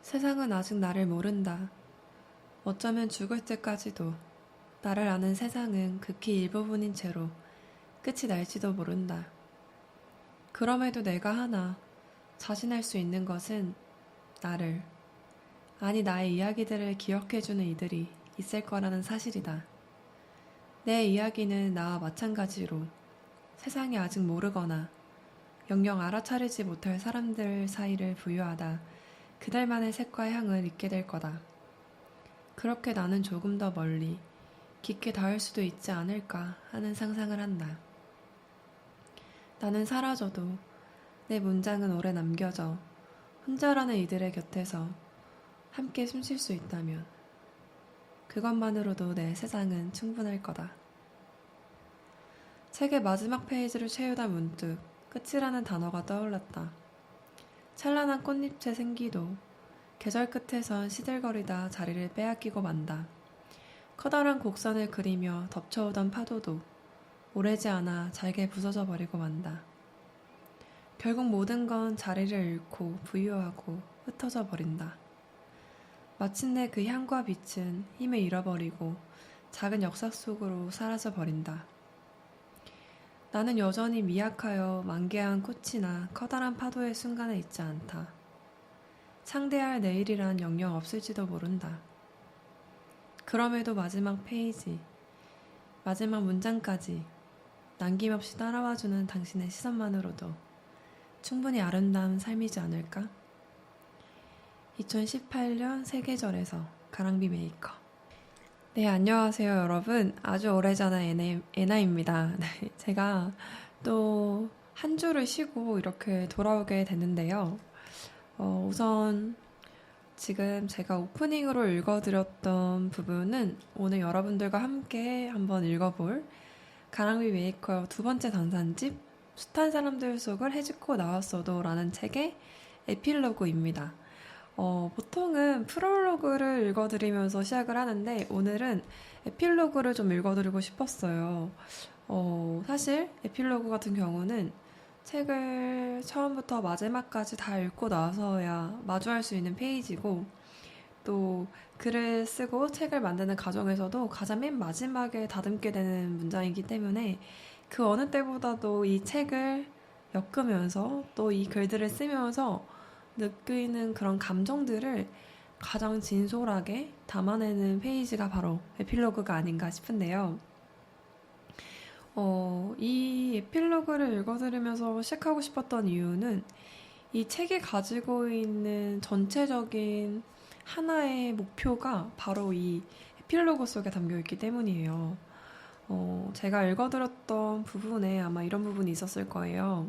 세상은 아직 나를 모른다. 어쩌면 죽을 때까지도 나를 아는 세상은 극히 일부분인 채로 끝이 날지도 모른다. 그럼에도 내가 하나 자신할 수 있는 것은 나를, 아니 나의 이야기들을 기억해주는 이들이 있을 거라는 사실이다. 내 이야기는 나와 마찬가지로 세상이 아직 모르거나 영영 알아차리지 못할 사람들 사이를 부유하다 그들만의 색과 향을 잊게 될 거다. 그렇게 나는 조금 더 멀리 깊게 닿을 수도 있지 않을까 하는 상상을 한다. 나는 사라져도 내 문장은 오래 남겨져 혼자라는 이들의 곁에서 함께 숨쉴 수 있다면 그것만으로도 내 세상은 충분할 거다. 책의 마지막 페이지를 채우다 문득 끝이라는 단어가 떠올랐다. 찬란한 꽃잎의 생기도 계절 끝에선 시들거리다 자리를 빼앗기고 만다. 커다란 곡선을 그리며 덮쳐오던 파도도 오래지 않아 잘게 부서져 버리고 만다. 결국 모든 건 자리를 잃고 부유하고 흩어져 버린다. 마침내 그 향과 빛은 힘을 잃어버리고 작은 역사 속으로 사라져 버린다. 나는 여전히 미약하여 만개한 꽃이나 커다란 파도의 순간에 있지 않다. 상대할 내일이란 영영 없을지도 모른다. 그럼에도 마지막 페이지, 마지막 문장까지 남김없이 따라와주는 당신의 시선만으로도 충분히 아름다운 삶이지 않을까? 2018년 세계절에서 가랑비 메이커. 네, 안녕하세요, 여러분. 아주 오래전의 에나입니다. 네, 제가 또 한 주를 쉬고 이렇게 돌아오게 됐는데요. 우선 지금 제가 오프닝으로 읽어드렸던 부분은 오늘 여러분들과 함께 한번 읽어볼 가랑비 메이커 두 번째 단산집 숱한 사람들 속을 헤집고 나왔어도 라는 책의 에필로그입니다. 보통은 프롤로그를 읽어드리면서 시작을 하는데 오늘은 에필로그를 좀 읽어드리고 싶었어요. 사실 에필로그 같은 경우는 책을 처음부터 마지막까지 다 읽고 나서야 마주할 수 있는 페이지고 또 글을 쓰고 책을 만드는 과정에서도 가장 맨 마지막에 다듬게 되는 문장이기 때문에 그 어느 때보다도 이 책을 엮으면서 또 이 글들을 쓰면서 느끼는 그런 감정들을 가장 진솔하게 담아내는 페이지가 바로 에필로그가 아닌가 싶은데요. 이 에필로그를 읽어드리면서 시작하고 싶었던 이유는 이 책이 가지고 있는 전체적인 하나의 목표가 바로 이 에필로그 속에 담겨 있기 때문이에요. 제가 읽어드렸던 부분에 아마 이런 부분이 있었을 거예요.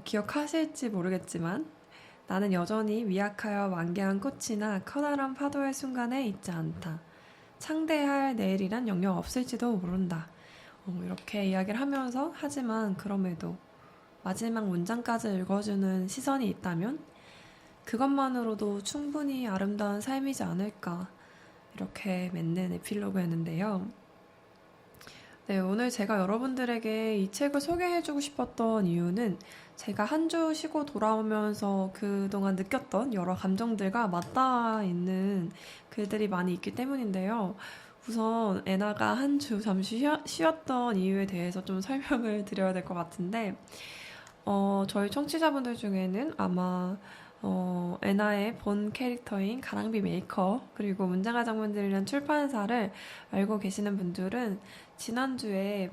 기억하실지 모르겠지만 나는 여전히 미약하여 만개한 꽃이나 커다란 파도의 순간에 있지 않다. 창대할 내일이란 영영 없을지도 모른다. 이렇게 이야기를 하면서 하지만 그럼에도 마지막 문장까지 읽어주는 시선이 있다면 그것만으로도 충분히 아름다운 삶이지 않을까 이렇게 맺는 에필로그였는데요. 네, 오늘 제가 여러분들에게 이 책을 소개해주고 싶었던 이유는 제가 한 주 쉬고 돌아오면서 그동안 느꼈던 여러 감정들과 맞닿아 있는 글들이 많이 있기 때문인데요. 우선 애나가 한 주 잠시 쉬었던 이유에 대해서 좀 설명을 드려야 될 것 같은데 저희 청취자분들 중에는 아마 애나의 본 캐릭터인 가랑비 메이커 그리고 문장과 장문들이란 출판사를 알고 계시는 분들은 지난주에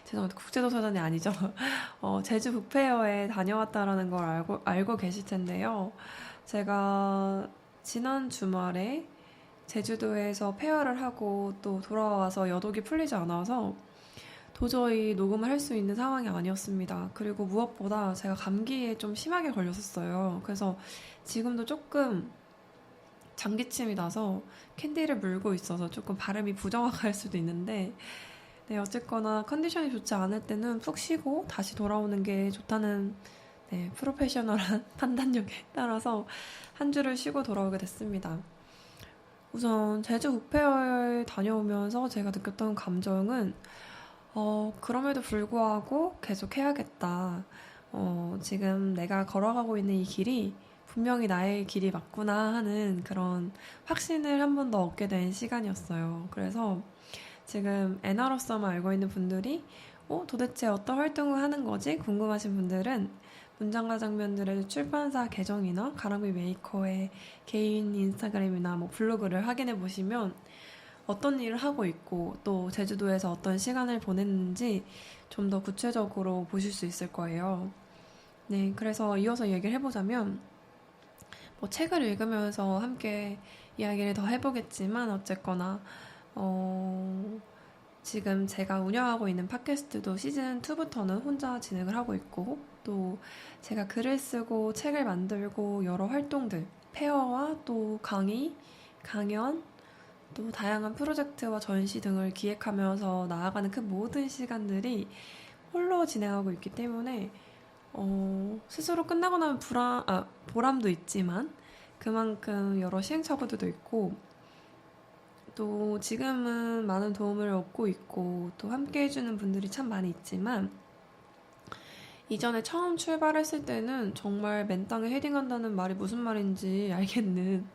죄송합니다. 국제도서관이 아니죠. 제주 북페어에 다녀왔다라는 걸 알고 계실 텐데요. 제가 지난 주말에 제주도에서 페어를 하고 또 돌아와서 여독이 풀리지 않아서 도저히 녹음을 할 수 있는 상황이 아니었습니다. 그리고 무엇보다 제가 감기에 좀 심하게 걸렸었어요. 그래서 지금도 조금 장기침이 나서 캔디를 물고 있어서 조금 발음이 부정확할 수도 있는데 네, 어쨌거나 컨디션이 좋지 않을 때는 푹 쉬고 다시 돌아오는 게 좋다는 네, 프로페셔널한 판단력에 따라서 한 주를 쉬고 돌아오게 됐습니다. 우선 제주 북페어에 다녀오면서 제가 느꼈던 감정은 그럼에도 불구하고 계속 해야겠다. 지금 내가 걸어가고 있는 이 길이 분명히 나의 길이 맞구나 하는 그런 확신을 한 번 더 얻게 된 시간이었어요. 그래서 지금 애나로서만 알고 있는 분들이 도대체 어떤 활동을 하는 거지? 궁금하신 분들은 문장과 장면들의 출판사 계정이나 가랑비 메이커의 개인 인스타그램이나 뭐 블로그를 확인해 보시면 어떤 일을 하고 있고 또 제주도에서 어떤 시간을 보냈는지 좀 더 구체적으로 보실 수 있을 거예요. 네, 그래서 이어서 얘기를 해보자면 뭐 책을 읽으면서 함께 이야기를 더 해보겠지만 어쨌거나 어, 지금 제가 운영하고 있는 팟캐스트도 시즌 2부터는 혼자 진행을 하고 있고 또 제가 글을 쓰고 책을 만들고 여러 활동들 페어와 또 강의, 강연 또 다양한 프로젝트와 전시 등을 기획하면서 나아가는 그 모든 시간들이 홀로 진행하고 있기 때문에 스스로 끝나고 나면 보람도 있지만 그만큼 여러 시행착오들도 있고 또 지금은 많은 도움을 얻고 있고 또 함께 해주는 분들이 참 많이 있지만 이전에 처음 출발했을 때는 정말 맨 땅에 헤딩한다는 말이 무슨 말인지 알겠는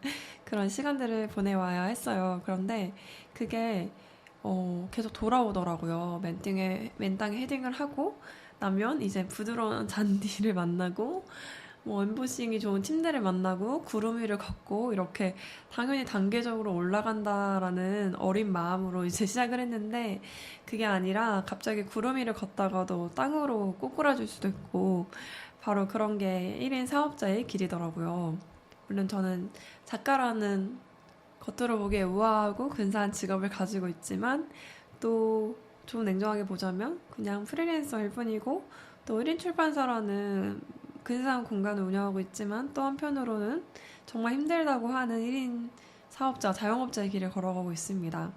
그런 시간들을 보내와야 했어요. 그런데 그게 계속 돌아오더라고요. 맨 땅에 헤딩을 하고 나면 이제 부드러운 잔디를 만나고 뭐 엠보싱이 좋은 침대를 만나고 구름 위를 걷고 이렇게 당연히 단계적으로 올라간다라는 어린 마음으로 이제 시작을 했는데 그게 아니라 갑자기 구름 위를 걷다가도 땅으로 꼬꾸라질 수도 있고 바로 그런 게 1인 사업자의 길이더라고요. 물론 저는 작가라는 겉으로 보기에 우아하고 근사한 직업을 가지고 있지만 또 좀 냉정하게 보자면 그냥 프리랜서일 뿐이고 또 1인 출판사라는 근사한 공간을 운영하고 있지만 또 한편으로는 정말 힘들다고 하는 1인 사업자, 자영업자의 길을 걸어가고 있습니다.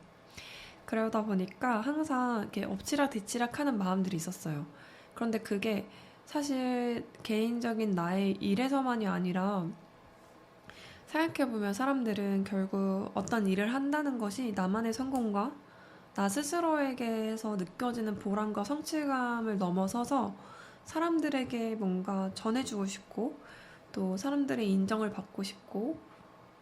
그러다 보니까 항상 이렇게 엎치락 뒤치락 하는 마음들이 있었어요. 그런데 그게 사실 개인적인 나의 일에서만이 아니라 생각해보면 사람들은 결국 어떤 일을 한다는 것이 나만의 성공과 나 스스로에게서 느껴지는 보람과 성취감을 넘어서서 사람들에게 뭔가 전해주고 싶고 또 사람들의 인정을 받고 싶고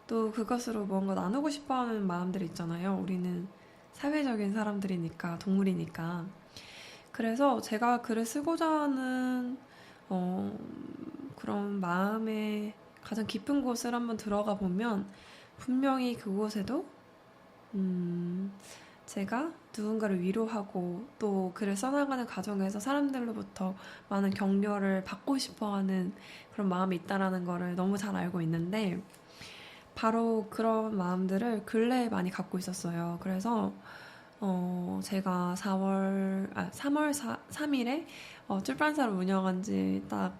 또 그것으로 뭔가 나누고 싶어 하는 마음들이 있잖아요. 우리는 사회적인 사람들이니까, 동물이니까. 그래서 제가 글을 쓰고자 하는 어, 그런 마음의 가장 깊은 곳을 한번 들어가 보면 분명히 그곳에도 제가 누군가를 위로하고 또 글을 써나가는 과정에서 사람들로부터 많은 격려를 받고 싶어하는 그런 마음이 있다라는 거를 너무 잘 알고 있는데 바로 그런 마음들을 근래에 많이 갖고 있었어요. 그래서 제가 3월 3일에 출판사를 운영한 지 딱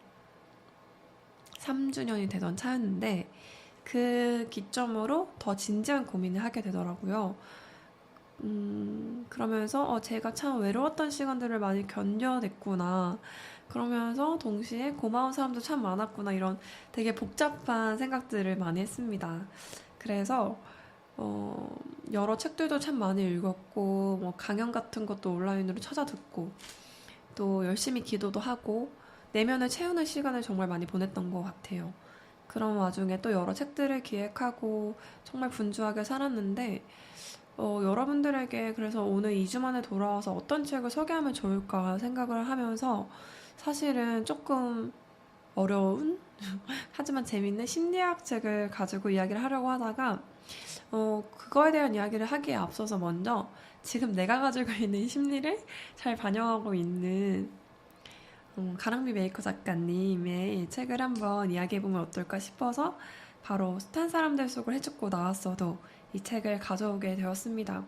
3주년이 되던 차였는데 그 기점으로 더 진지한 고민을 하게 되더라고요. 그러면서 제가 참 외로웠던 시간들을 많이 견뎌냈구나. 그러면서 동시에 고마운 사람도 참 많았구나. 이런 되게 복잡한 생각들을 많이 했습니다. 그래서 여러 책들도 참 많이 읽었고 뭐 강연 같은 것도 온라인으로 찾아 듣고 또 열심히 기도도 하고 내면을 채우는 시간을 정말 많이 보냈던 것 같아요. 그런 와중에 또 여러 책들을 기획하고 정말 분주하게 살았는데 여러분들에게 그래서 오늘 2주 만에 돌아와서 어떤 책을 소개하면 좋을까 생각을 하면서 사실은 조금 어려운 하지만 재밌는 심리학 책을 가지고 이야기를 하려고 하다가 그거에 대한 이야기를 하기에 앞서서 먼저 지금 내가 가지고 있는 심리를 잘 반영하고 있는 가랑비 메이커 작가님의 책을 한번 이야기해보면 어떨까 싶어서 바로 숱한 사람들 속을 헤집고 나왔어도 이 책을 가져오게 되었습니다.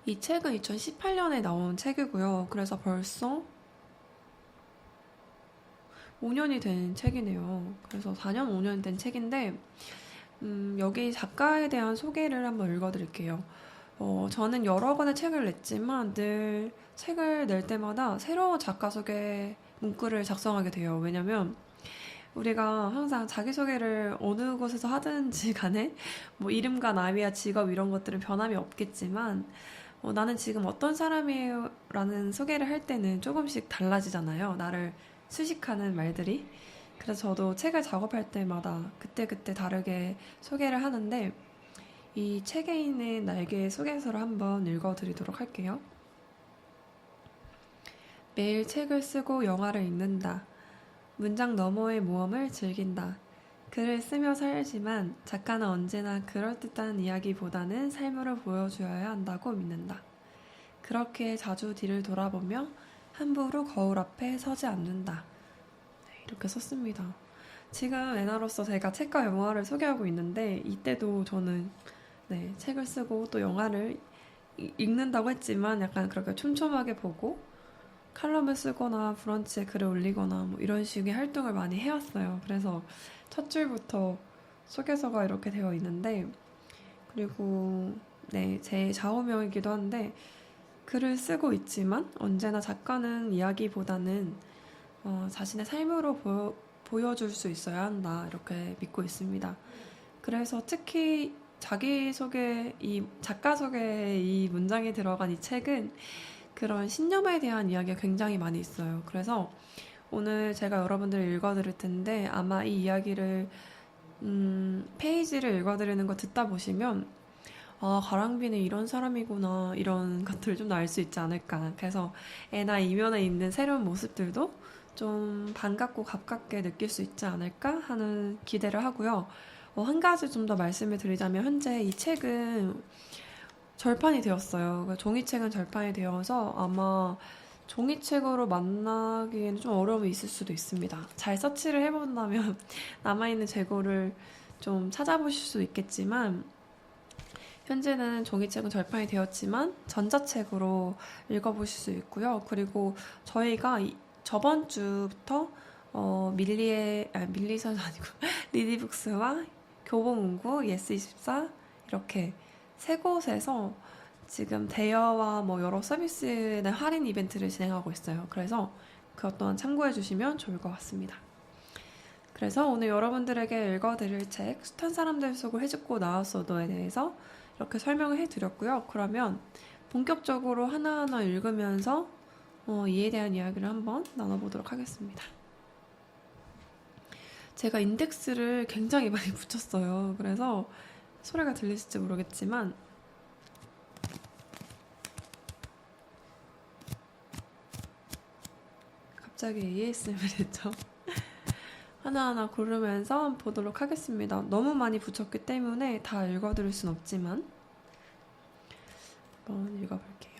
이 책은 2018년에 나온 책이고요. 그래서 벌써 5년이 된 책이네요. 그래서 4년, 5년 된 책인데 여기 작가에 대한 소개를 한번 읽어드릴게요. 저는 여러 권의 책을 냈지만 늘 책을 낼 때마다 새로운 작가 소개 문구를 작성하게 돼요. 왜냐면 우리가 항상 자기소개를 어느 곳에서 하든지 간에 뭐 이름과 나이와 직업 이런 것들은 변함이 없겠지만 나는 지금 어떤 사람이에요 라는 소개를 할 때는 조금씩 달라지잖아요. 나를 수식하는 말들이. 그래서 저도 책을 작업할 때마다 그때그때 다르게 소개를 하는데 이 책에 있는 날개의 소개서를 한번 읽어드리도록 할게요. 매일 책을 쓰고 영화를 읽는다. 문장 너머의 모험을 즐긴다. 글을 쓰며 살지만 작가는 언제나 그럴듯한 이야기보다는 삶으로 보여주어야 한다고 믿는다. 그렇게 자주 뒤를 돌아보며 함부로 거울 앞에 서지 않는다. 네, 이렇게 썼습니다. 지금 애나로서 제가 책과 영화를 소개하고 있는데 이때도 저는 네, 책을 쓰고 또 영화를 읽는다고 했지만 약간 그렇게 촘촘하게 보고 칼럼을 쓰거나 브런치에 글을 올리거나 뭐 이런 식의 활동을 많이 해왔어요. 그래서 첫 줄부터 소개서가 이렇게 되어 있는데 그리고 네, 제 좌우명이기도 한데 글을 쓰고 있지만 언제나 작가는 이야기보다는 자신의 삶으로 보여줄 수 있어야 한다 이렇게 믿고 있습니다. 그래서 특히 자기소개, 이 작가 소개 이 문장이 들어간 이 책은 그런 신념에 대한 이야기가 굉장히 많이 있어요. 그래서 오늘 제가 여러분들을 읽어드릴 텐데 아마 이 이야기를 페이지를 읽어드리는 거 듣다 보시면 아, 가랑비는 이런 사람이구나 이런 것들을 좀 알 수 있지 않을까. 그래서 애나 이면에 있는 새로운 모습들도 좀 반갑고 가깝게 느낄 수 있지 않을까 하는 기대를 하고요. 한 가지 좀 더 말씀을 드리자면 현재 이 책은 절판이 되었어요. 종이책은 절판이 되어서 아마 종이책으로 만나기에는 좀 어려움이 있을 수도 있습니다. 잘 서치를 해본다면 남아있는 재고를 좀 찾아보실 수 있겠지만 현재는 종이책은 절판이 되었지만 전자책으로 읽어보실 수 있고요. 그리고 저희가 저번 주부터 밀리선 아니고 리디북스와 교보문고, 예스24 이렇게 세 곳에서 지금 대여와 뭐 여러 서비스의 할인 이벤트를 진행하고 있어요. 그래서 그것 또한 참고해 주시면 좋을 것 같습니다. 그래서 오늘 여러분들에게 읽어드릴 책 숱한 사람들 속을 헤집고 나왔어도에 대해서 이렇게 설명을 해드렸고요. 그러면 본격적으로 하나하나 읽으면서 이에 대한 이야기를 한번 나눠보도록 하겠습니다. 제가 인덱스를 굉장히 많이 붙였어요. 그래서 소리가 들리실지 모르겠지만 갑자기 ASMR이 됐죠. 하나하나 고르면서 보도록 하겠습니다. 너무 많이 붙였기 때문에 다 읽어드릴 순 없지만 한번 읽어볼게요.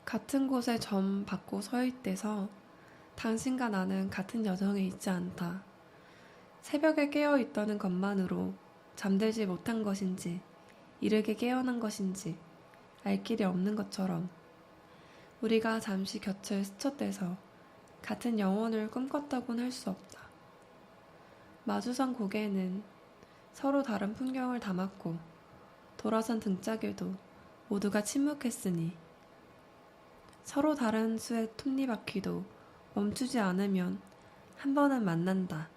같은 곳에 점 받고 서 있대서 당신과 나는 같은 여정에 있지 않다. 새벽에 깨어 있다는 것만으로 잠들지 못한 것인지 이르게 깨어난 것인지 알 길이 없는 것처럼 우리가 잠시 곁을 스쳐떼서 같은 영혼을 꿈꿨다곤 할 수 없다. 마주선 고개에는 서로 다른 풍경을 담았고 돌아선 등짝에도 모두가 침묵했으니 서로 다른 수의 톱니바퀴도 멈추지 않으면 한 번은 만난다.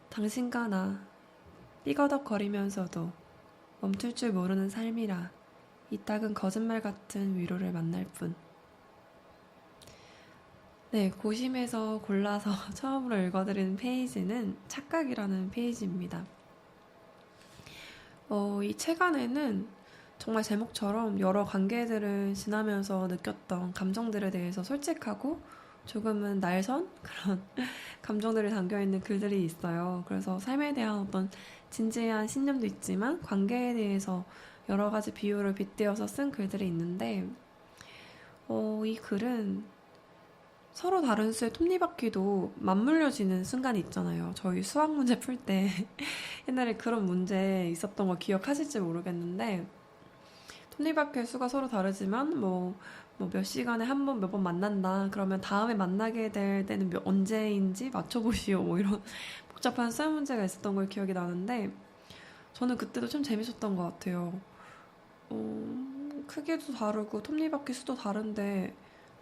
당신과 나 삐거덕거리면서도 멈출 줄 모르는 삶이라 이따금 거짓말 같은 위로를 만날 뿐. 네, 고심해서 골라서 처음으로 읽어드리는 페이지는 착각이라는 페이지입니다. 이 책 안에는 정말 제목처럼 여러 관계들을 지나면서 느꼈던 감정들에 대해서 솔직하고 조금은 날선 그런 감정들이 담겨있는 글들이 있어요. 그래서 삶에 대한 어떤 진지한 신념도 있지만 관계에 대해서 여러 가지 비유를 빗대어서 쓴 글들이 있는데 이 글은 서로 다른 수의 톱니바퀴도 맞물려지는 순간이 있잖아요. 저희 수학 문제 풀 때 옛날에 그런 문제 있었던 거 기억하실지 모르겠는데 톱니바퀴의 수가 서로 다르지만 몇 시간에 한 번, 몇 번 만난다. 그러면 다음에 만나게 될 때는 언제인지 맞춰보시오. 뭐 이런 복잡한 수학 문제가 있었던 걸 기억이 나는데 저는 그때도 좀 재밌었던 것 같아요. 크기도 다르고 톱니바퀴 수도 다른데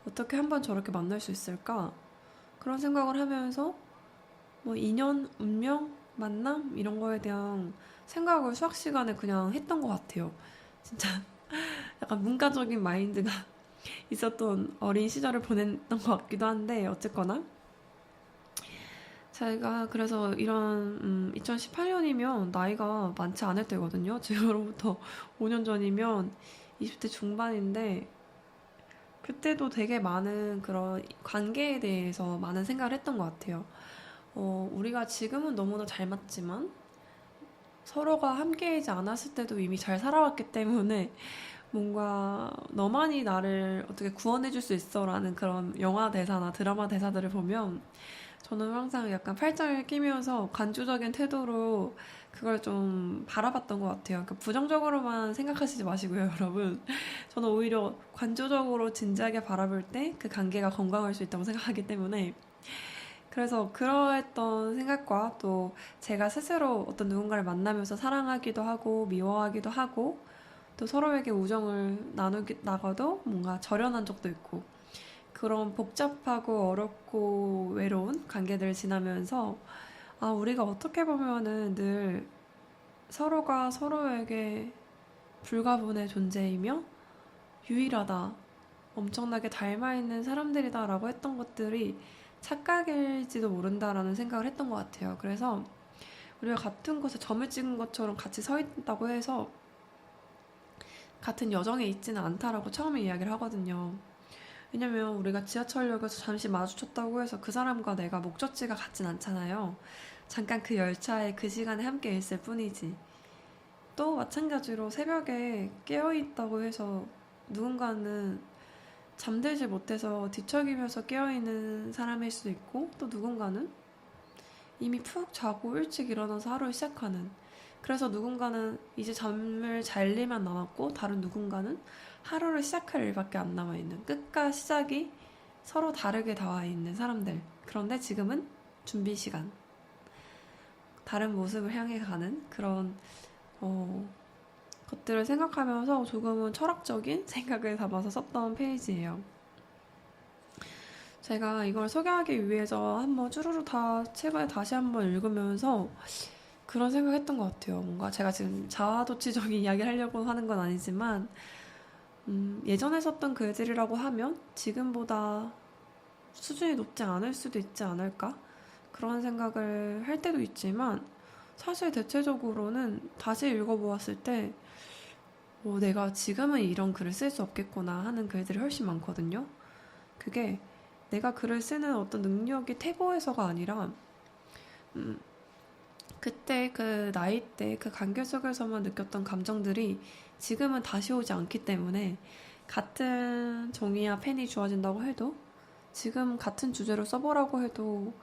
어떻게 한 번 저렇게 만날 수 있을까? 그런 생각을 하면서 뭐 인연, 운명, 만남 이런 거에 대한 생각을 수학 시간에 그냥 했던 것 같아요. 진짜 약간 문과적인 마인드가 있었던 어린 시절을 보냈던 것 같기도 한데 어쨌거나 제가 그래서 이런 2018년이면 나이가 많지 않을 때거든요. 지금으로부터 5년 전이면 20대 중반인데 그때도 되게 많은 그런 관계에 대해서 많은 생각을 했던 것 같아요. 우리가 지금은 너무나 잘 맞지만 서로가 함께이지 않았을 때도 이미 잘 살아왔기 때문에 뭔가 너만이 나를 어떻게 구원해줄 수 있어라는 그런 영화 대사나 드라마 대사들을 보면 저는 항상 약간 팔짱을 끼면서 관조적인 태도로 그걸 좀 바라봤던 것 같아요. 그러니까 부정적으로만 생각하시지 마시고요, 여러분. 저는 오히려 관조적으로 진지하게 바라볼 때 그 관계가 건강할 수 있다고 생각하기 때문에 그래서 그러했던 생각과 또 제가 스스로 어떤 누군가를 만나면서 사랑하기도 하고 미워하기도 하고 또 서로에게 우정을 나가도 뭔가 절연한 적도 있고 그런 복잡하고 어렵고 외로운 관계들을 지나면서 아, 우리가 어떻게 보면은 늘 서로가 서로에게 불가분의 존재이며 유일하다, 엄청나게 닮아있는 사람들이다라고 했던 것들이 착각일지도 모른다라는 생각을 했던 것 같아요. 그래서 우리가 같은 곳에 점을 찍은 것처럼 같이 서 있다고 해서 같은 여정에 있지는 않다라고 처음에 이야기를 하거든요. 왜냐면 우리가 지하철역에서 잠시 마주쳤다고 해서 그 사람과 내가 목적지가 같진 않잖아요. 잠깐 그 열차에 그 시간에 함께 있을 뿐이지. 또 마찬가지로 새벽에 깨어있다고 해서 누군가는 잠들지 못해서 뒤척이면서 깨어있는 사람일 수도 있고 또 누군가는 이미 푹 자고 일찍 일어나서 하루를 시작하는 그래서 누군가는 이제 잠을 잘 일만 남았고 다른 누군가는 하루를 시작할 일밖에 안 남아있는 끝과 시작이 서로 다르게 나와 있는 사람들. 그런데 지금은 준비 시간. 다른 모습을 향해 가는 그런 것들을 생각하면서 조금은 철학적인 생각을 담아서 썼던 페이지예요. 제가 이걸 소개하기 위해서 한번 쭈루루 다 책을 다시 한번 읽으면서 그런 생각했던 것 같아요. 뭔가 제가 지금 자아도취적인 이야기를 하려고 하는 건 아니지만 예전에 썼던 글들이라고 하면 지금보다 수준이 높지 않을 수도 있지 않을까? 그런 생각을 할 때도 있지만 사실 대체적으로는 다시 읽어보았을 때 내가 지금은 이런 글을 쓸 수 없겠구나 하는 글들이 훨씬 많거든요. 그게 내가 글을 쓰는 어떤 능력이 퇴보해서가 아니라 그때 그 나이 때 그 관계 속에서만 느꼈던 감정들이 지금은 다시 오지 않기 때문에 같은 종이와 펜이 주어진다고 해도 지금 같은 주제로 써보라고 해도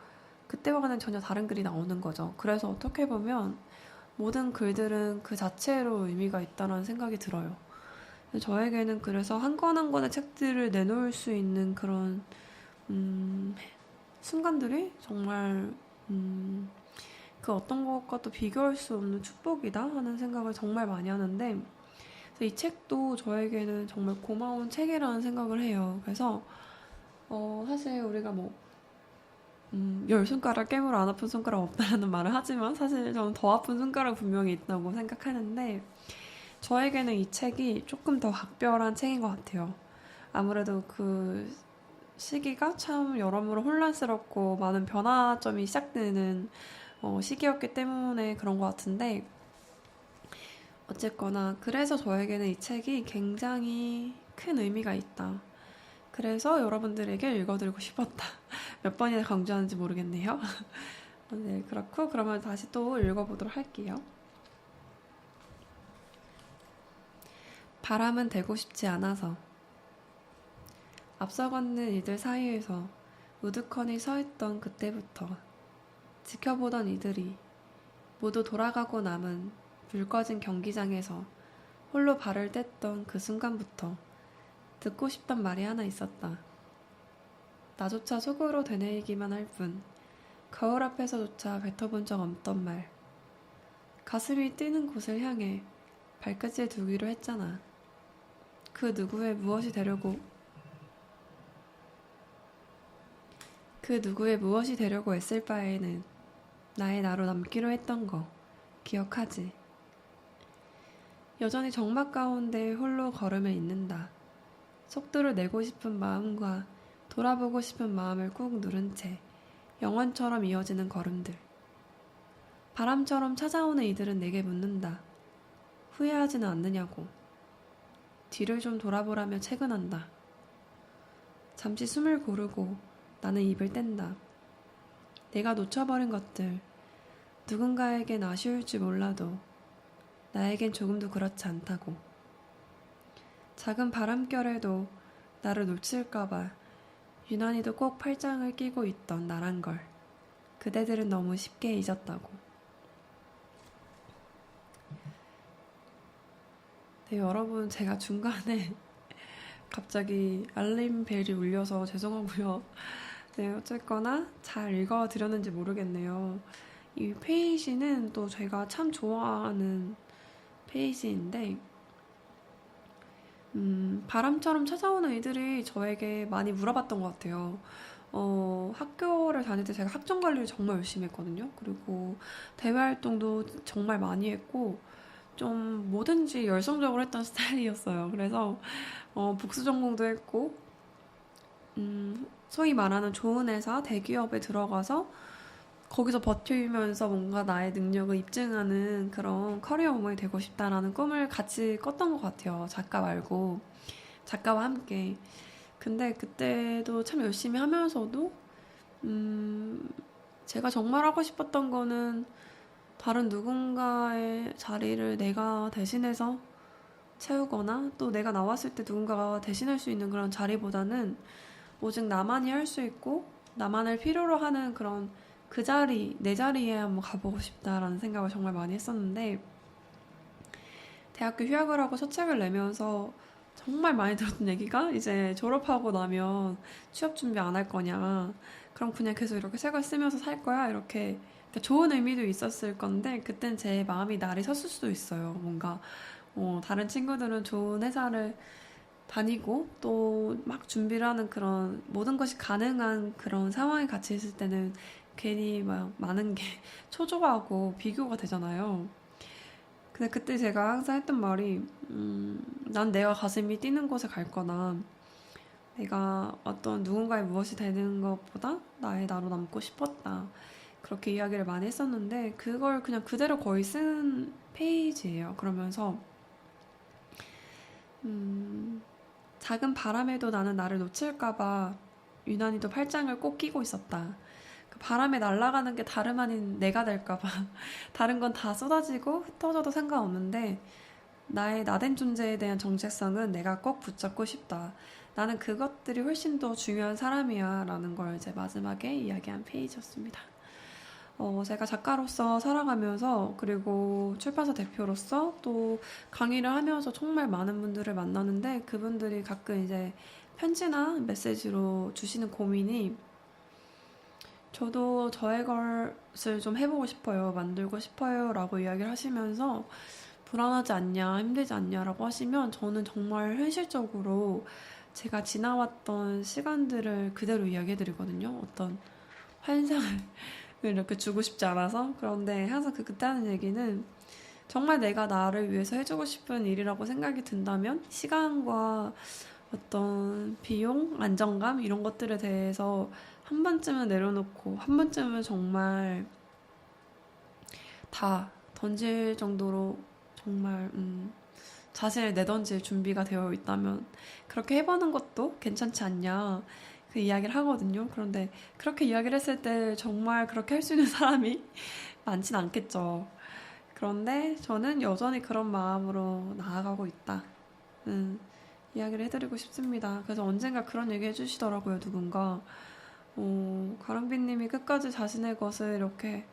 그때와는 전혀 다른 글이 나오는 거죠. 그래서 어떻게 보면 모든 글들은 그 자체로 의미가 있다는 생각이 들어요. 저에게는 그래서 한 권 한 권의 책들을 내놓을 수 있는 그런 순간들이 정말 그 어떤 것과도 비교할 수 없는 축복이다 하는 생각을 정말 많이 하는데 이 책도 저에게는 정말 고마운 책이라는 생각을 해요. 그래서 사실 우리가 열 손가락 깨물어 안 아픈 손가락 없다라는 말을 하지만 사실 저는 더 아픈 손가락 분명히 있다고 생각하는데 저에게는 이 책이 조금 더 각별한 책인 것 같아요. 아무래도 그 시기가 참 여러모로 혼란스럽고 많은 변화점이 시작되는 시기였기 때문에 그런 것 같은데 어쨌거나 그래서 저에게는 이 책이 굉장히 큰 의미가 있다. 그래서 여러분들에게 읽어드리고 싶었다. 몇 번이나 강조하는지 모르겠네요. 네, 그렇고 그러면 다시 또 읽어보도록 할게요. 바람은 되고 싶지 않아서 앞서 걷는 이들 사이에서 우두커니 서있던 그때부터 지켜보던 이들이 모두 돌아가고 남은 불 꺼진 경기장에서 홀로 발을 뗐던 그 순간부터 듣고 싶던 말이 하나 있었다. 나조차 속으로 되뇌이기만 할 뿐 거울 앞에서조차 뱉어본 적 없던 말. 가슴이 뛰는 곳을 향해 발끝을 두기로 했잖아. 그 누구의 무엇이 되려고 애쓸 바에는 나의 나로 남기로 했던 거 기억하지? 여전히 정막 가운데 홀로 걸음을 잇는다. 속도를 내고 싶은 마음과 돌아보고 싶은 마음을 꾹 누른 채 영원처럼 이어지는 걸음들. 바람처럼 찾아오는 이들은 내게 묻는다. 후회하지는 않느냐고. 뒤를 좀 돌아보라며 채근한다. 잠시 숨을 고르고 나는 입을 뗀다. 내가 놓쳐버린 것들, 누군가에겐 아쉬울지 몰라도 나에겐 조금도 그렇지 않다고. 작은 바람결에도 나를 놓칠까봐 유난히도 꼭 팔짱을 끼고 있던 나란 걸 그대들은 너무 쉽게 잊었다고. 네, 여러분, 제가 중간에 갑자기 알림벨이 울려서 죄송하고요. 네, 어쨌거나 잘 읽어드렸는지 모르겠네요. 이 페이지는 또 제가 참 좋아하는 페이지인데, 바람처럼 찾아오는 이들이 저에게 많이 물어봤던 것 같아요. 학교를 다닐 때 제가 학점 관리를 정말 열심히 했거든요. 그리고 대외 활동도 정말 많이 했고, 좀 뭐든지 열성적으로 했던 스타일이었어요. 그래서 복수 전공도 했고, 소위 말하는 좋은 회사, 대기업에 들어가서 거기서 버티면서 뭔가 나의 능력을 입증하는 그런 커리어 우먼이 되고 싶다라는 꿈을 같이 꿨던 것 같아요. 작가 말고. 작가와 함께. 근데 그때도 참 열심히 하면서도, 제가 정말 하고 싶었던 거는 다른 누군가의 자리를 내가 대신해서 채우거나 또 내가 나왔을 때 누군가가 대신할 수 있는 그런 자리보다는 오직 나만이 할 수 있고 나만을 필요로 하는 그런 그 자리, 내 자리에 한번 가보고 싶다라는 생각을 정말 많이 했었는데 대학교 휴학을 하고 첫 책을 내면서 정말 많이 들었던 얘기가 이제 졸업하고 나면 취업 준비 안 할 거냐. 그럼 그냥 계속 이렇게 책을 쓰면서 살 거야. 이렇게 그러니까 좋은 의미도 있었을 건데 그땐 제 마음이 날이 섰을 수도 있어요. 뭔가 다른 친구들은 좋은 회사를 다니고 또 막 준비를 하는 그런 모든 것이 가능한 그런 상황에 같이 있을 때는 괜히 막 많은 게 초조하고 비교가 되잖아요. 근데 그때 제가 항상 했던 말이 난 내가 가슴이 뛰는 곳에 갈 거다. 내가 어떤 누군가의 무엇이 되는 것보다 나의 나로 남고 싶었다. 그렇게 이야기를 많이 했었는데 그걸 그냥 그대로 거의 쓴 페이지예요. 그러면서 작은 바람에도 나는 나를 놓칠까봐 유난히도 팔짱을 꼭 끼고 있었다. 그 바람에 날아가는 게 다름 아닌 내가 될까봐 다른 건 다 쏟아지고 흩어져도 상관없는데 나의 나된 존재에 대한 정체성은 내가 꼭 붙잡고 싶다. 나는 그것들이 훨씬 더 중요한 사람이야 라는 걸 이제 마지막에 이야기한 페이지였습니다. 제가 작가로서 살아가면서 그리고 출판사 대표로서 또 강의를 하면서 정말 많은 분들을 만나는데 그분들이 가끔 이제 편지나 메시지로 주시는 고민이 저도 저의 것을 좀 해보고 싶어요. 만들고 싶어요. 라고 이야기를 하시면서 불안하지 않냐, 힘들지 않냐라고 하시면 저는 정말 현실적으로 제가 지나왔던 시간들을 그대로 이야기해드리거든요. 어떤 환상을 이렇게 주고 싶지 않아서. 그런데 항상 그때 하는 얘기는 정말 내가 나를 위해서 해주고 싶은 일이라고 생각이 든다면 시간과 어떤 비용, 안정감 이런 것들에 대해서 한 번쯤은 내려놓고 한 번쯤은 정말 다 던질 정도로 정말 자신을 내던질 준비가 되어 있다면 그렇게 해보는 것도 괜찮지 않냐 그 이야기를 하거든요. 그런데 그렇게 이야기를 했을 때 정말 그렇게 할 수 있는 사람이 많진 않겠죠. 그런데 저는 여전히 그런 마음으로 나아가고 있다. 이야기를 해드리고 싶습니다. 그래서 언젠가 그런 얘기 해주시더라고요, 누군가. 가랑비님이 끝까지 자신의 것을 이렇게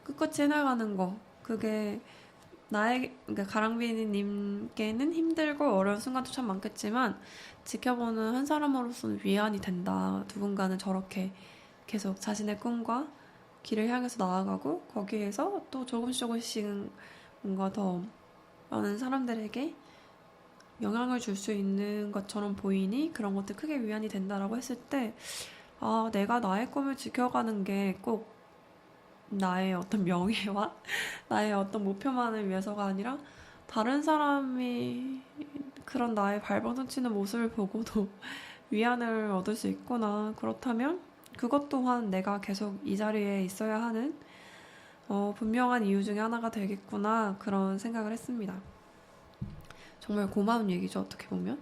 끝끝이 해나가는 거. 그게 그러니까 가랑비님께는 힘들고 어려운 순간도 참 많겠지만 지켜보는 한 사람으로서는 위안이 된다. 누군가는 저렇게 계속 자신의 꿈과 길을 향해서 나아가고 거기에서 또 조금씩 뭔가 더 많은 사람들에게 영향을 줄 수 있는 것처럼 보이니 그런 것들 크게 위안이 된다라고 했을 때 아, 내가 나의 꿈을 지켜가는 게 꼭 나의 어떤 명예와 나의 어떤 목표만을 위해서가 아니라 다른 사람이 그런 나의 발버둥치는 모습을 보고도 위안을 얻을 수 있구나. 그렇다면 그것 또한 내가 계속 이 자리에 있어야 하는 분명한 이유 중에 하나가 되겠구나. 그런 생각을 했습니다. 정말 고마운 얘기죠, 어떻게 보면.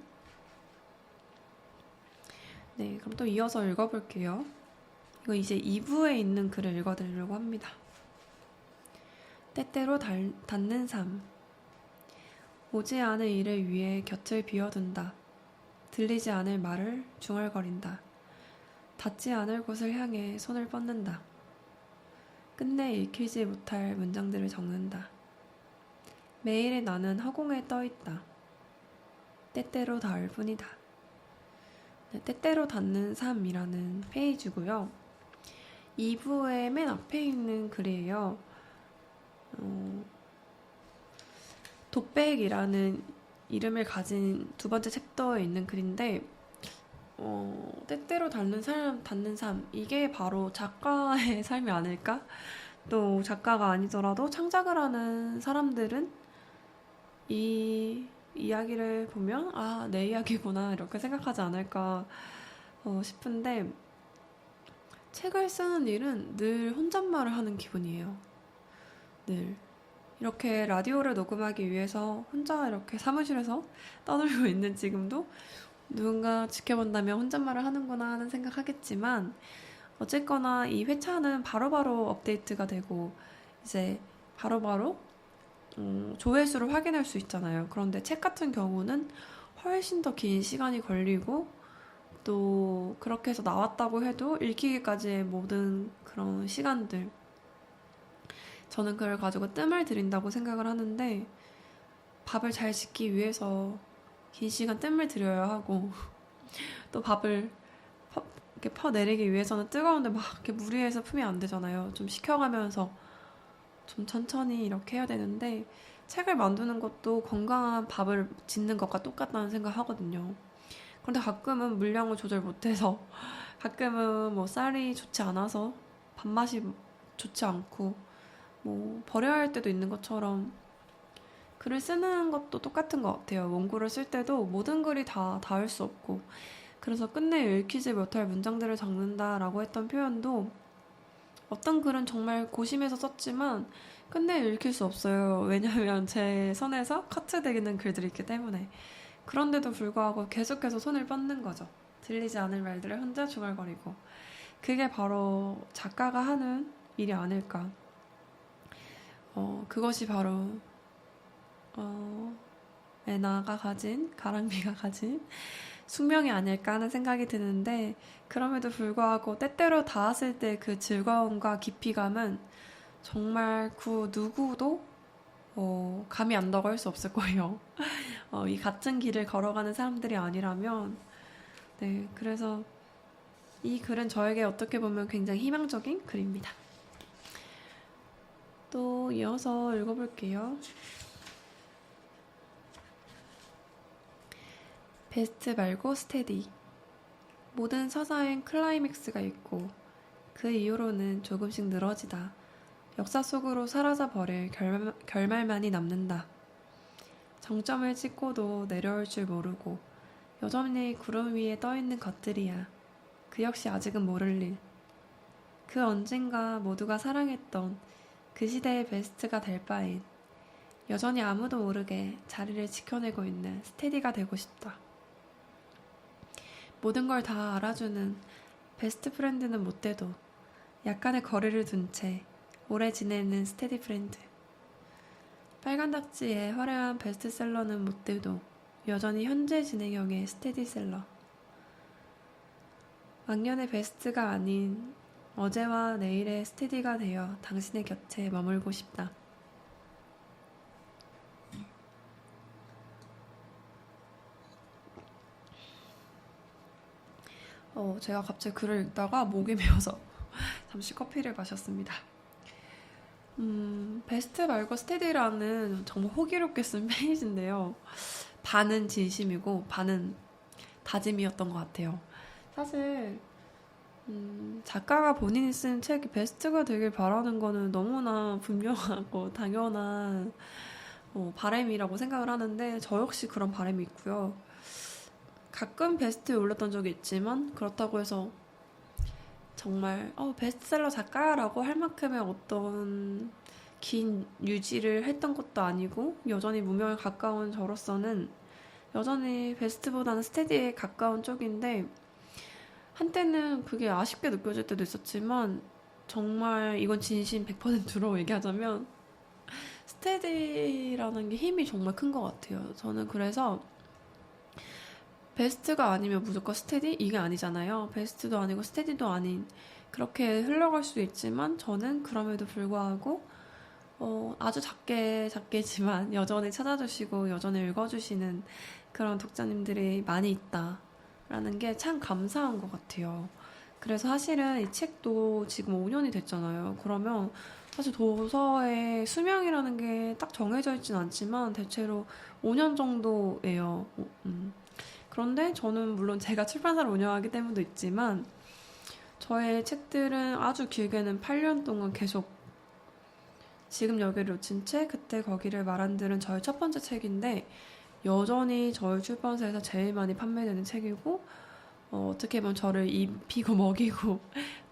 네, 그럼 또 이어서 읽어볼게요. 이거 이제 2부에 있는 글을 읽어드리려고 합니다. 때때로 닿는 삶. 오지 않을 일을 위해 곁을 비워둔다. 들리지 않을 말을 중얼거린다. 닿지 않을 곳을 향해 손을 뻗는다. 끝내 읽히지 못할 문장들을 적는다. 매일의 나는 허공에 떠있다. 때때로 닿을 뿐이다. 네, 때때로 닿는 삶이라는 페이지고요. 2부의 맨 앞에 있는 글이에요. 독백이라는 이름을 가진 두 번째 챕터에 있는 글인데 때때로 닿는 삶 이게 바로 작가의 삶이 아닐까? 또 작가가 아니더라도 창작을 하는 사람들은 이 이야기를 보면 아, 내 이야기구나 이렇게 생각하지 않을까 싶은데 책을 쓰는 일은 늘 혼잣말을 하는 기분이에요. 늘 이렇게 라디오를 녹음하기 위해서 혼자 이렇게 사무실에서 떠들고 있는 지금도 누군가 지켜본다면 혼잣말을 하는구나 하는 생각하겠지만 어쨌거나 이 회차는 바로바로 업데이트가 되고 이제 바로바로 조회수를 확인할 수 있잖아요. 그런데 책 같은 경우는 훨씬 더 긴 시간이 걸리고 또 그렇게 해서 나왔다고 해도 읽히기까지의 모든 그런 시간들 저는 그걸 가지고 뜸을 들인다고 생각을 하는데 밥을 잘 짓기 위해서 긴 시간 뜸을 들여야 하고 또 밥을 이렇게 퍼내리기 위해서는 뜨거운데 막 이렇게 무리해서 풀면 안 되잖아요. 좀 식혀가면서 좀 천천히 이렇게 해야 되는데 책을 만드는 것도 건강한 밥을 짓는 것과 똑같다는 생각하거든요. 그런데 가끔은 물량을 조절 못해서 가끔은 뭐 쌀이 좋지 않아서 밥맛이 좋지 않고 뭐 버려야 할 때도 있는 것처럼 글을 쓰는 것도 똑같은 것 같아요. 원고를 쓸 때도 모든 글이 다 닿을 수 없고 그래서 끝내 읽히지 못할 문장들을 적는다라고 했던 표현도 어떤 글은 정말 고심해서 썼지만 끝내 읽힐 수 없어요. 왜냐하면 제 손에서 커트되는 글들이 있기 때문에 그런데도 불구하고 계속해서 손을 뻗는 거죠. 들리지 않을 말들을 혼자 중얼거리고 그게 바로 작가가 하는 일이 아닐까. 그것이 바로 애나가 가진 가랑비가 가진 숙명이 아닐까 하는 생각이 드는데 그럼에도 불구하고 때때로 닿았을 때 그 즐거움과 깊이감은 정말 그 누구도 감히 안다고 할 수 없을 거예요. 이 같은 길을 걸어가는 사람들이 아니라면 네, 그래서 이 글은 저에게 어떻게 보면 굉장히 희망적인 글입니다. 또 이어서 읽어볼게요. 베스트 말고 스테디. 모든 서사엔 클라이맥스가 있고 그 이후로는 조금씩 늘어지다 역사 속으로 사라져버릴 결말만이 남는다. 정점을 찍고도 내려올 줄 모르고 여전히 구름 위에 떠있는 것들이야. 그 역시 아직은 모를 일. 그 언젠가 모두가 사랑했던 그 시대의 베스트가 될 바엔 여전히 아무도 모르게 자리를 지켜내고 있는 스테디가 되고 싶다. 모든 걸 다 알아주는 베스트 프렌드는 못 돼도 약간의 거리를 둔 채 오래 지내는 스테디 프렌드. 빨간 닥지의 화려한 베스트셀러는 못 돼도 여전히 현재 진행형의 스테디셀러. 왕년의 베스트가 아닌 어제와 내일의 스테디가 되어 당신의 곁에 머물고 싶다. 제가 갑자기 글을 읽다가 목이 메어서 잠시 커피를 마셨습니다. 베스트 말고 스테디라는 정말 호기롭게 쓴 페이지인데요. 반은 진심이고 반은 다짐이었던 것 같아요. 사실 작가가 본인이 쓴 책이 베스트가 되길 바라는 거는 너무나 분명하고 당연한 바람이라고 생각을 하는데 저 역시 그런 바람이 있고요. 가끔 베스트에 올렸던 적이 있지만 그렇다고 해서 정말 베스트셀러 작가라고 할 만큼의 어떤 긴 유지를 했던 것도 아니고 여전히 무명에 가까운 저로서는 여전히 베스트보다는 스테디에 가까운 쪽인데 한때는 그게 아쉽게 느껴질 때도 있었지만 정말 이건 진심 100%로 얘기하자면 스테디라는 게 힘이 정말 큰 것 같아요. 저는 그래서 베스트가 아니면 무조건 스테디? 이게 아니잖아요. 베스트도 아니고 스테디도 아닌 그렇게 흘러갈 수도 있지만 저는 그럼에도 불구하고 아주 작게지만 여전히 찾아주시고 여전히 읽어주시는 그런 독자님들이 많이 있다라는 게 참 감사한 것 같아요. 그래서 사실은 이 책도 지금 5년이 됐잖아요. 그러면 사실 도서의 수명이라는 게 딱 정해져 있진 않지만 대체로 5년 정도예요. 그런데 저는 물론 제가 출판사를 운영하기 때문도 있지만 저의 책들은 아주 길게는 8년 동안 계속 지금 여기를 놓친 채 그때 거기를 말한들은 저의 첫 번째 책인데 여전히 저희 출판사에서 제일 많이 판매되는 책이고 어떻게 보면 저를 입히고 먹이고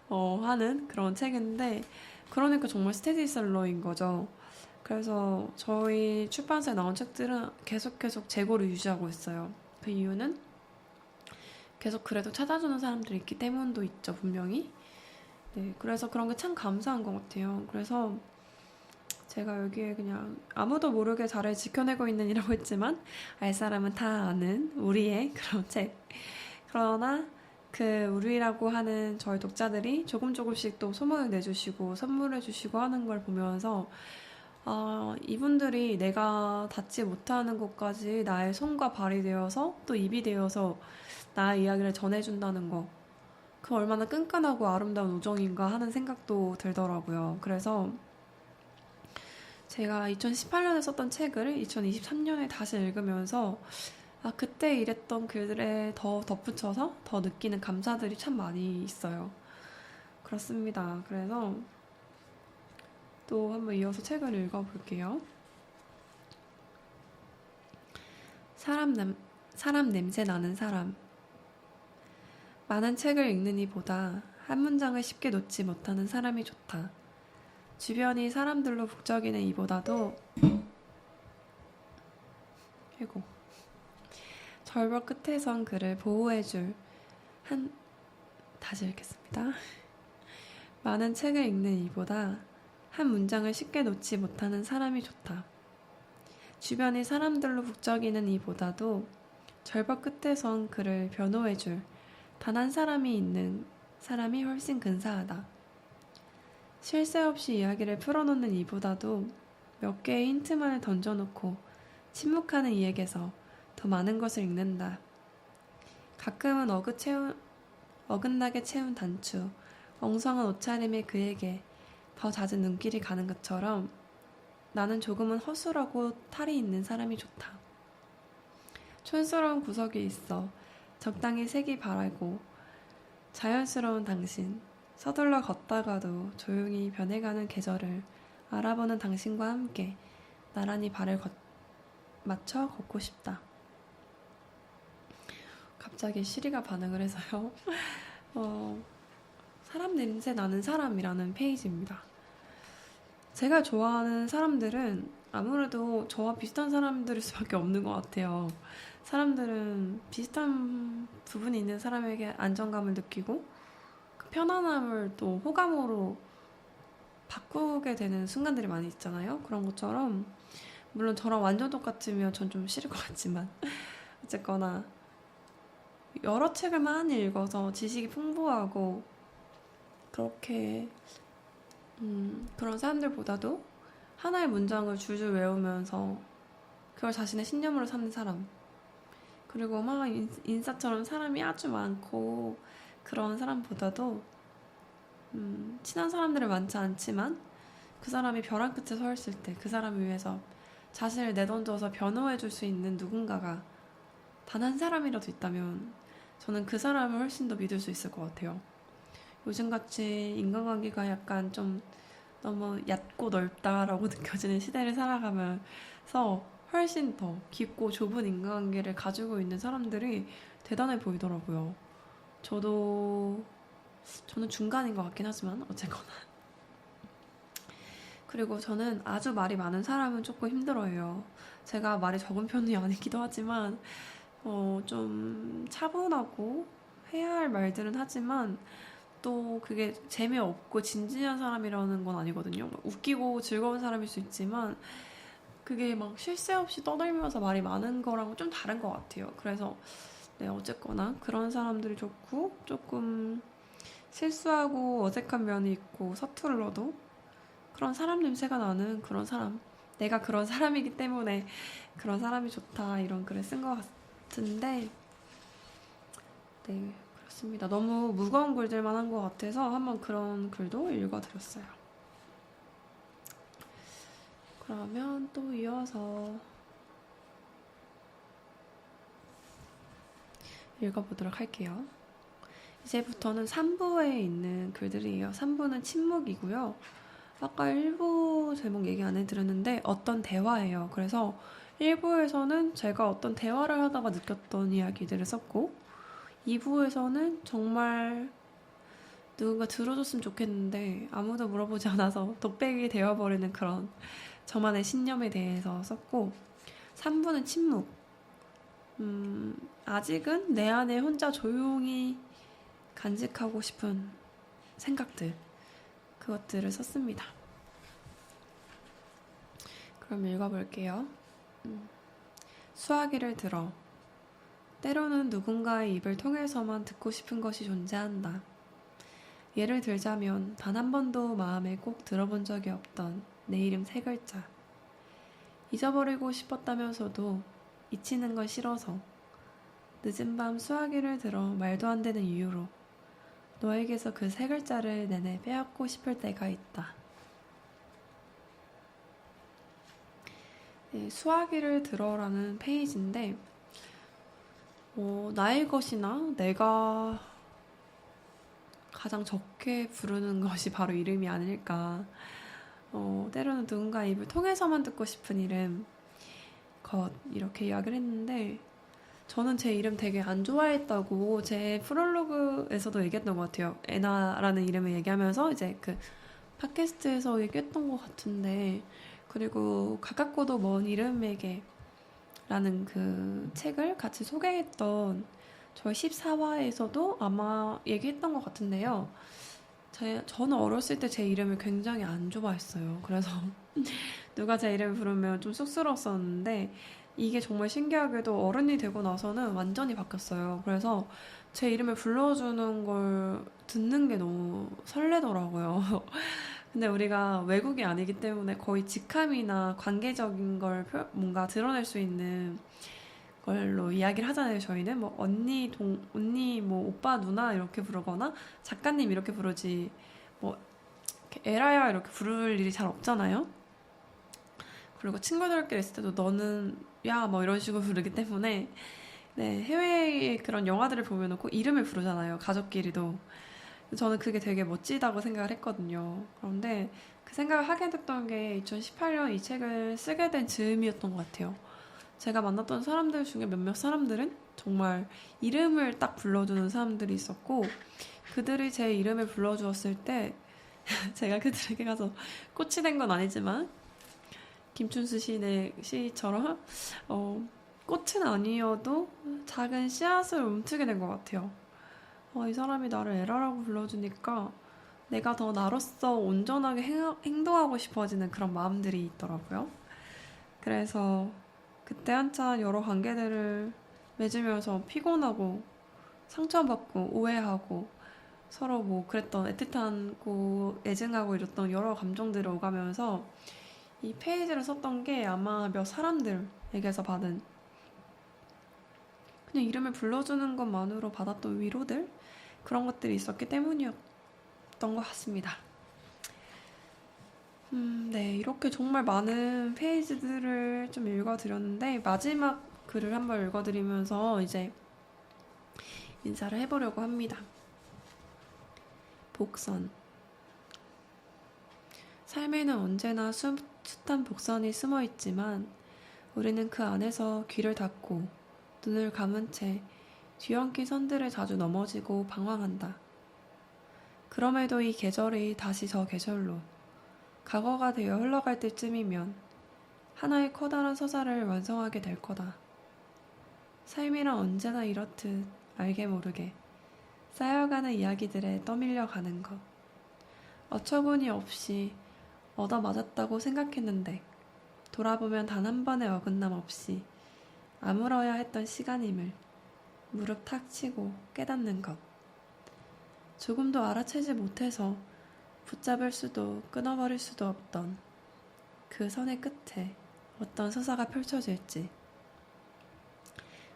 하는 그런 책인데 그러니까 정말 스테디셀러인 거죠. 그래서 저희 출판사에 나온 책들은 계속 재고를 유지하고 있어요. 그 이유는 계속 그래도 찾아주는 사람들이 있기 때문도 있죠, 분명히. 네, 그래서 그런 게 참 감사한 것 같아요. 그래서 제가 여기에 그냥 아무도 모르게 자리를 지켜내고 있는 이라고 했지만 알 사람은 다 아는 우리의 그런 책. 그러나 그 우리라고 하는 저희 독자들이 조금씩 또 소문을 내주시고 선물해주시고 하는 걸 보면서 이분들이 내가 닿지 못하는 곳까지 나의 손과 발이 되어서 또 입이 되어서 나의 이야기를 전해준다는 거. 그 얼마나 끈끈하고 아름다운 우정인가 하는 생각도 들더라고요. 그래서 제가 2018년에 썼던 책을 2023년에 다시 읽으면서 그때 일했던 글들에 더 덧붙여서 더 느끼는 감사들이 참 많이 있어요. 그렇습니다. 그래서 또 한번 이어서 책을 읽어볼게요. 사람 냄새 나는 사람. 많은 책을 읽는 이보다 한 문장을 쉽게 놓지 못하는 사람이 좋다. 주변이 사람들로 북적이는 이보다도 절벽 끝에선 그를 보호해줄 다시 읽겠습니다. 많은 책을 읽는 이보다 한 문장을 쉽게 놓지 못하는 사람이 좋다. 주변이 사람들로 북적이는 이보다도 절벽 끝에선 그를 변호해줄 단 한 사람이 있는 사람이 훨씬 근사하다. 쉴 새 없이 이야기를 풀어놓는 이보다도 몇 개의 힌트만을 던져놓고 침묵하는 이에게서 더 많은 것을 읽는다. 가끔은 어긋나게 채운 단추, 엉성한 옷차림의 그에게 더 잦은 눈길이 가는 것처럼 나는 조금은 허술하고 탈이 있는 사람이 좋다. 촌스러운 구석이 있어 적당히 색이 바라고 자연스러운 당신, 서둘러 걷다가도 조용히 변해가는 계절을 알아보는 당신과 함께 나란히 발을 맞춰 걷고 싶다. 갑자기 시리가 반응을 해서요. 사람 냄새 나는 사람이라는 페이지입니다. 제가 좋아하는 사람들은 아무래도 저와 비슷한 사람들일 수밖에 없는 것 같아요. 사람들은 비슷한 부분이 있는 사람에게 안정감을 느끼고 그 편안함을 또 호감으로 바꾸게 되는 순간들이 많이 있잖아요. 그런 것처럼 물론 저랑 완전 똑같으면 전 좀 싫을 것 같지만 어쨌거나 여러 책을 많이 읽어서 지식이 풍부하고 그렇게 그런 사람들보다도 하나의 문장을 줄줄 외우면서 그걸 자신의 신념으로 삼는 사람, 그리고 막 인싸처럼 사람이 아주 많고 그런 사람보다도 친한 사람들은 많지 않지만 그 사람이 벼랑 끝에 서 있을 때 그 사람을 위해서 자신을 내던져서 변호해줄 수 있는 누군가가 단 한 사람이라도 있다면 저는 그 사람을 훨씬 더 믿을 수 있을 것 같아요. 요즘같이 인간관계가 약간 좀 너무 얕고 넓다라고 느껴지는 시대를 살아가면서 훨씬 더 깊고 좁은 인간관계를 가지고 있는 사람들이 대단해 보이더라고요. 저도 저는 중간인 것 같긴 하지만 어쨌거나. 그리고 저는 아주 말이 많은 사람은 조금 힘들어해요. 제가 말이 적은 편이 아니기도 하지만 좀 차분하고 해야 할 말들은 하지만 또 그게 재미없고 진지한 사람이라는 건 아니거든요. 웃기고 즐거운 사람일 수 있지만 그게 막 쉴 새 없이 떠들면서 말이 많은 거랑 좀 다른 것 같아요. 그래서 네, 어쨌거나 그런 사람들이 좋고 조금 실수하고 어색한 면이 있고 서툴러도 그런 사람 냄새가 나는 그런 사람. 내가 그런 사람이기 때문에 그런 사람이 좋다 이런 글을 쓴 것 같은데 네, 그렇습니다. 너무 무거운 글들만 한 것 같아서 한번 그런 글도 읽어드렸어요. 그러면 또 이어서 읽어보도록 할게요. 이제부터는 3부에 있는 글들이에요. 3부는 침묵이고요. 아까 1부 제목 얘기 안 해드렸는데 어떤 대화예요. 그래서 1부에서는 제가 어떤 대화를 하다가 느꼈던 이야기들을 썼고 2부에서는 정말 누군가 들어줬으면 좋겠는데 아무도 물어보지 않아서 독백이 되어버리는 그런 저만의 신념에 대해서 썼고 3부는 침묵. 아직은 내 안에 혼자 조용히 간직하고 싶은 생각들 그것들을 썼습니다. 그럼 읽어볼게요. 수화기를 들어 때로는 누군가의 입을 통해서만 듣고 싶은 것이 존재한다. 예를 들자면 단 한 번도 마음에 꼭 들어본 적이 없던 내 이름 3글자. 잊어버리고 싶었다면서도 잊히는 건 싫어서 늦은 밤 수화기를 들어 말도 안 되는 이유로 너에게서 그 3글자를 내내 빼앗고 싶을 때가 있다. 네, 수화기를 들어라는 페이지인데 나의 것이나 내가 가장 적게 부르는 것이 바로 이름이 아닐까. 때로는 누군가 입을 통해서만 듣고 싶은 이름 것 이렇게 이야기를 했는데 저는 제 이름 되게 안 좋아했다고 제 프롤로그에서도 얘기했던 것 같아요. 에나라는 이름을 얘기하면서 이제 그 팟캐스트에서 얘기했던 것 같은데 그리고 가깝고도 먼 이름에게 라는 그 책을 같이 소개했던 저희 14화에서도 아마 얘기했던 것 같은데요. 저는 어렸을 때 제 이름을 굉장히 안 좋아했어요. 그래서 누가 제 이름을 부르면 좀 쑥스러웠었는데 이게 정말 신기하게도 어른이 되고 나서는 완전히 바뀌었어요. 그래서 제 이름을 불러주는 걸 듣는 게 너무 설레더라고요. 근데 우리가 외국이 아니기 때문에 거의 직함이나 관계적인 걸 뭔가 드러낼 수 있는 걸로 이야기를 하잖아요. 저희는 뭐 언니, 뭐 오빠, 누나 이렇게 부르거나 작가님 이렇게 부르지 뭐 이렇게 에라야 이렇게 부를 일이 잘 없잖아요. 그리고 친구들끼리 있을 때도 너는 야 뭐 이런 식으로 부르기 때문에 네, 해외의 그런 영화들을 보면 꼭 이름을 부르잖아요. 가족끼리도. 저는 그게 되게 멋지다고 생각을 했거든요. 그런데 그 생각을 하게 됐던 게 2018년 이 책을 쓰게 된 즈음이었던 것 같아요. 제가 만났던 사람들 중에 몇몇 사람들은 정말 이름을 딱 불러주는 사람들이 있었고 그들이 제 이름을 불러주었을 때 제가 그들에게 가서 꽃이 된 건 아니지만 김춘수 시처럼 꽃은 아니어도 작은 씨앗을 움트게 된 것 같아요. 이 사람이 나를 에라라고 불러주니까 내가 더 나로서 온전하게 행동하고 싶어지는 그런 마음들이 있더라고요. 그래서 그때 한참 여러 관계들을 맺으면서 피곤하고 상처받고 오해하고 서로 뭐 그랬던 애틋하고 애증하고 이랬던 여러 감정들을 오가면서 이 페이지를 썼던 게 아마 몇 사람들에게서 받은 그냥 이름을 불러주는 것만으로 받았던 위로들 그런 것들이 있었기 때문이었던 있었던 것 같습니다. 네, 이렇게 정말 많은 페이지들을 좀 읽어드렸는데, 마지막 글을 한번 읽어드리면서 이제 인사를 해보려고 합니다. 복선. 삶에는 언제나 숱한 복선이 숨어 있지만, 우리는 그 안에서 귀를 닫고 눈을 감은 채 뒤엉킨 선들을 자주 넘어지고 방황한다. 그럼에도 이 계절이 다시 저 계절로 과거가 되어 흘러갈 때쯤이면 하나의 커다란 서사를 완성하게 될 거다. 삶이란 언제나 이렇듯 알게 모르게 쌓여가는 이야기들에 떠밀려 가는 것. 어처구니 없이 얻어맞았다고 생각했는데 돌아보면 단 한 번의 어긋남 없이 아물어야 했던 시간임을 무릎 탁 치고 깨닫는 것. 조금도 알아채지 못해서 붙잡을 수도 끊어버릴 수도 없던 그 선의 끝에 어떤 서사가 펼쳐질지.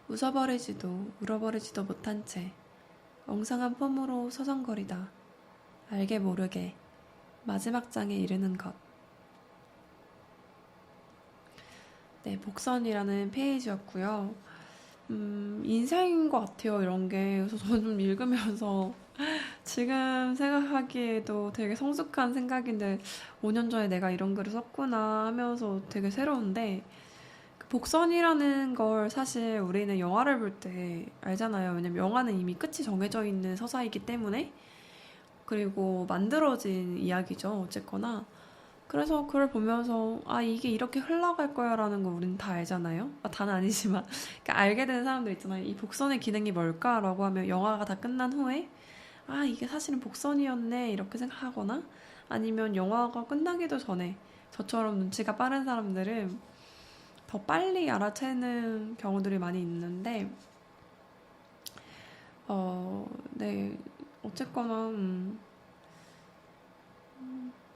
웃어버리지도 울어버리지도 못한 채 엉성한 폼으로 서성거리다 알게 모르게 마지막 장에 이르는 것. 네, 복선이라는 페이지였고요. 인생인 것 같아요, 이런 게. 그래서 저는 좀 읽으면서 지금 생각하기에도 되게 성숙한 생각인데 5년 전에 내가 이런 글을 썼구나 하면서 되게 새로운데, 그 복선이라는 걸 사실 우리는 영화를 볼 때 알잖아요. 왜냐면 영화는 이미 끝이 정해져 있는 서사이기 때문에. 그리고 만들어진 이야기죠, 어쨌거나. 그래서 그걸 보면서 아, 이게 이렇게 흘러갈 거야 라는 거 우리는 다 알잖아요. 다는 아니지만 그러니까 알게 되는 사람들 있잖아요. 이 복선의 기능이 뭘까라고 하면 영화가 다 끝난 후에 아, 이게 사실은 복선이었네 이렇게 생각하거나, 아니면 영화가 끝나기도 전에 저처럼 눈치가 빠른 사람들은 더 빨리 알아채는 경우들이 많이 있는데, 네, 어쨌거나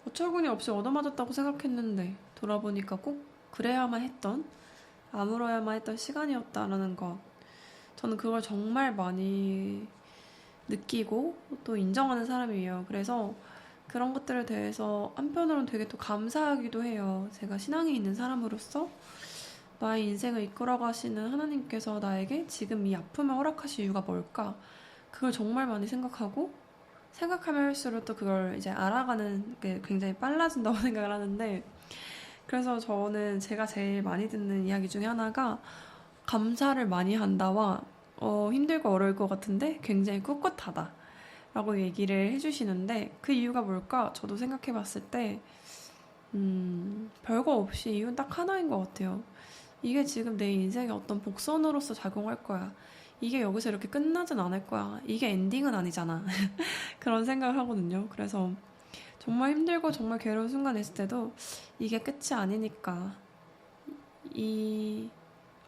어처구니 없이 얻어맞았다고 생각했는데 돌아보니까 꼭 그래야만 했던, 아물어야만 했던 시간이었다라는 것. 저는 그걸 정말 많이 느끼고 또 인정하는 사람이에요. 그래서 그런 것들에 대해서 한편으로는 되게 또 감사하기도 해요. 제가 신앙이 있는 사람으로서 나의 인생을 이끌어 가시는 하나님께서 나에게 지금 이 아픔을 허락하실 이유가 뭘까? 그걸 정말 많이 생각하고, 생각하면 할수록 또 그걸 이제 알아가는 게 굉장히 빨라진다고 생각을 하는데, 그래서 저는 제가 제일 많이 듣는 이야기 중에 하나가 감사를 많이 한다와 힘들고 어려울 것 같은데 굉장히 꿋꿋하다 라고 얘기를 해주시는데, 그 이유가 뭘까? 저도 생각해 봤을 때 별거 없이 이유는 딱 하나인 것 같아요. 이게 지금 내 인생의 어떤 복선으로서 작용할 거야. 이게 여기서 이렇게 끝나진 않을 거야. 이게 엔딩은 아니잖아. 그런 생각을 하거든요. 그래서 정말 힘들고 정말 괴로운 순간 있을 때도 이게 끝이 아니니까 이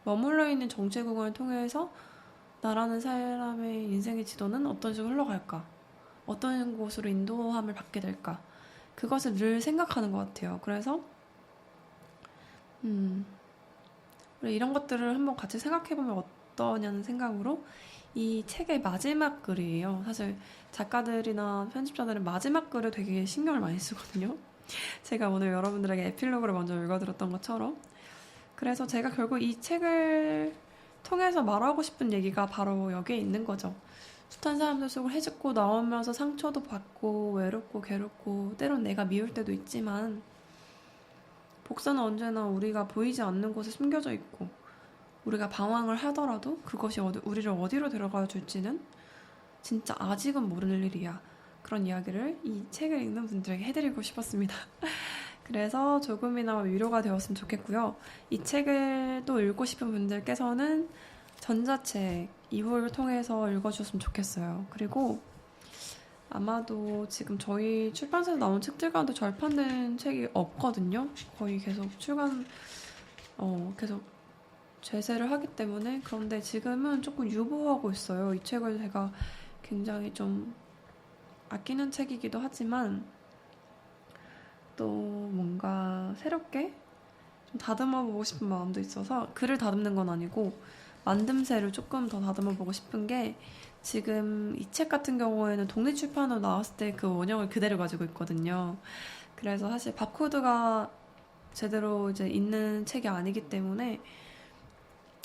머물러 있는 정체구간을 통해서 나라는 사람의 인생의 지도는 어떤 식으로 흘러갈까? 어떤 곳으로 인도함을 받게 될까? 그것을 늘 생각하는 것 같아요. 그래서 우리 이런 것들을 한번 같이 생각해보면 어떠냐는 생각으로 이 책의 마지막 글이에요. 사실 작가들이나 편집자들은 마지막 글을 되게 신경을 많이 쓰거든요. 제가 오늘 여러분들에게 에필로그를 먼저 읽어드렸던 것처럼. 그래서 제가 결국 이 책을 통해서 말하고 싶은 얘기가 바로 여기에 있는 거죠. 숱한 사람들 속을 헤집고 나오면서 상처도 받고 외롭고 괴롭고 때론 내가 미울 때도 있지만, 복선은 언제나 우리가 보이지 않는 곳에 숨겨져 있고, 우리가 방황을 하더라도 그것이 우리를 어디로 데려가 줄지는 진짜 아직은 모르는 일이야. 그런 이야기를 이 책을 읽는 분들에게 해드리고 싶었습니다. 그래서 조금이나마 위로가 되었으면 좋겠고요. 이 책을 또 읽고 싶은 분들께서는 전자책 이후를 통해서 읽어주셨으면 좋겠어요. 그리고 아마도 지금 저희 출판사에서 나온 책들 가운데 절판된 책이 없거든요. 거의 계속 계속 제세를 하기 때문에. 그런데 지금은 조금 유보하고 있어요. 이 책을 제가 굉장히 좀 아끼는 책이기도 하지만 또 뭔가 새롭게 좀 다듬어 보고 싶은 마음도 있어서, 글을 다듬는 건 아니고 만듦새를 조금 더 다듬어 보고 싶은 게 지금 이 책 같은 경우에는 독립출판으로 나왔을 때 그 원형을 그대로 가지고 있거든요. 그래서 사실 바코드가 제대로 이제 있는 책이 아니기 때문에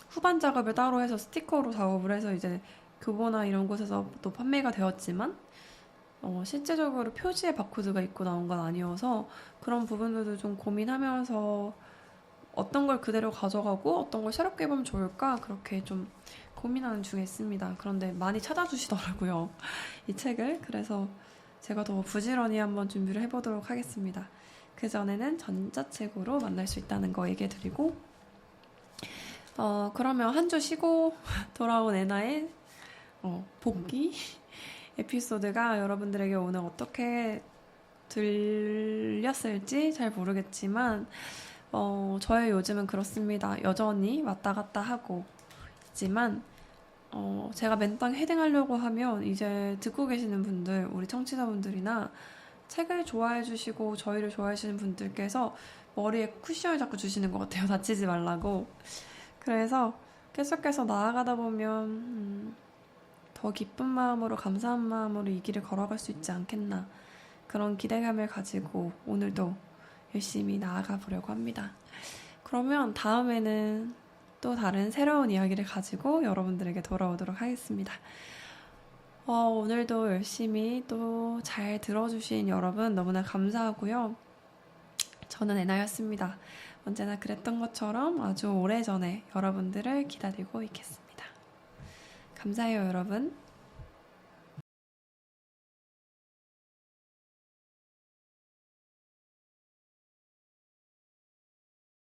후반 작업을 따로 해서 스티커로 작업을 해서 이제 교보나 이런 곳에서 또 판매가 되었지만 실제적으로 표지에 바코드가 있고 나온 건 아니어서 그런 부분들도 좀 고민하면서 어떤 걸 그대로 가져가고 어떤 걸 새롭게 해보면 좋을까 그렇게 좀 고민하는 중에 있습니다. 그런데 많이 찾아주시더라고요. 이 책을. 그래서 제가 더 부지런히 한번 준비를 해보도록 하겠습니다. 그 전에는 전자책으로 만날 수 있다는 거 얘기해드리고 그러면 한 주 쉬고 돌아온 애나의 복귀 에피소드가 여러분들에게 오늘 어떻게 들렸을지 잘 모르겠지만 저의 요즘은 그렇습니다. 여전히 왔다 갔다 하고 있지만 제가 맨땅 헤딩하려고 하면 이제 듣고 계시는 분들, 우리 청취자분들이나 책을 좋아해 주시고 저희를 좋아해 주시는 분들께서 머리에 쿠션을 자꾸 주시는 것 같아요. 다치지 말라고. 그래서 계속해서 나아가다 보면 더 기쁜 마음으로 감사한 마음으로 이 길을 걸어갈 수 있지 않겠나 그런 기대감을 가지고 오늘도 열심히 나아가 보려고 합니다. 그러면 다음에는 또 다른 새로운 이야기를 가지고 여러분들에게 돌아오도록 하겠습니다. 오늘도 열심히 또 잘 들어주신 여러분 너무나 감사하고요. 저는 애나였습니다. 언제나 그랬던 것처럼 아주 오래전에 여러분들을 기다리고 있겠습니다. 감사해요, 여러분.